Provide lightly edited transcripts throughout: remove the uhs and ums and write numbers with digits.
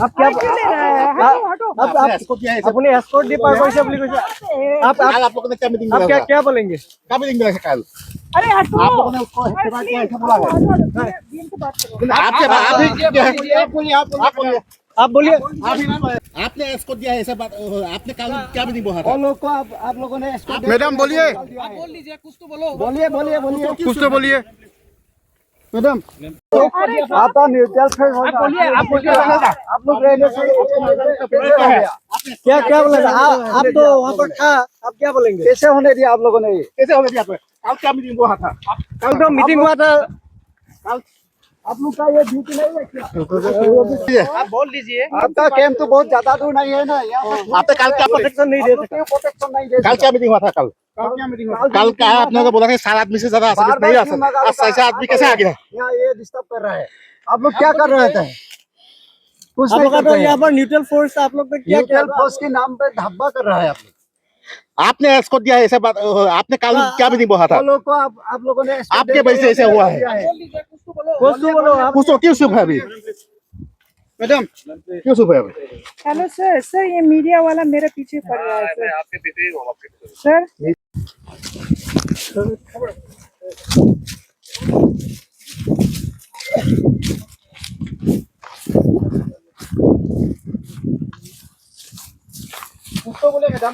आप क्या अपनी एस्कॉर्ट दी पार पैसे आप लोगों ने क्या मीटिंग आप क्या बोलेंगे? क्या मीटिंग में कल अरे हटो, आप लोगों ने उसको इस्तेमाल किया ऐसा बोला है आप बोलिए। आपने इसको दिया है ऐसा बात आपने कल क्या मीटिंग बोला था लोग को आप लोगों ने मैडम बोलिए, बोल लीजिए, कुछ तो बोलो। बोलिए कुछ तो बोलिए मैडम। आपका न्यूट्रल फेस होगा। बोलिए आप लोग रहने से क्या बोलेगा? आप तो वहाँ पर था, आप क्या बोलेंगे? कैसे होने दिया आप लोगों ने? ये कैसे हो गया कल क्या मीटिंग हुआ था कल तो मीटिंग हुआ था। कल आप लोग का ये ड्यूटी नहीं है क्या? आप बोल लीजिए। आपका कैंप तो बहुत ज्यादा दूर नहीं है ना, आपने कल क्या प्रोटेक्शन नहीं दे सकते। प्रोटेक्शन नहीं दे कल क्या मीटिंग हुआ था कल कल क्या है आपने तो बोला था 4 आदमी से ज्यादा नहीं आ सकता आज 6 आदमी कैसे आ गया यहाँ ये डिस्टर्ब कर रहा है। आप लोग क्या कर रहे थे? कुछ नहीं कर रहे हैं। यहाँ पर न्यूट्रल फोर्स आप लोग क्या फोर्स के नाम पे धब्बा कर रहा है आप लोग। आपने इसको दिया है ऐसा बात आपने कल क्या मीटिंग बोला था लोग को आप लोगों ने आपके वजह से ऐसा हुआ है बोल लीजिए, कुछ तो बोलो। कुछ तो क्यों चुप है अभी मैडम क्यों चुप है अभी हेलो सर ये मीडिया वाला मेरे पीछे पड़ रहा है सर। आपके पीछे ही हूँ सर। कुछ तो बोले मैडम।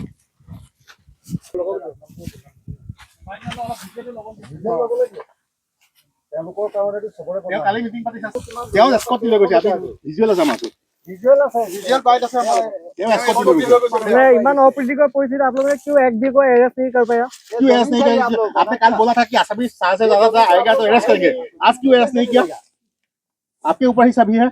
কালি মিটিং পাতিছে তেওঁ এস্কট লৈ গৈছে আপুনি ভিজুৱেল আছে মাছো ভিজুৱেল বাইট আছে আমাৰ তেওঁ এস্কট লৈ গৈছে नहीं इमान अप्रीतिकर परिस्थिति आप लोगों ने क्यों एक भी को अरेस्ट नहीं कर पाया? क्यों अरेस्ट नहीं किया आपने कल बोला था कि असमी 7 से ज्यादा आएगा तो अरेस्ट करेंगे आज क्यों अरेस्ट नहीं किया आपके ऊपर ही सभी है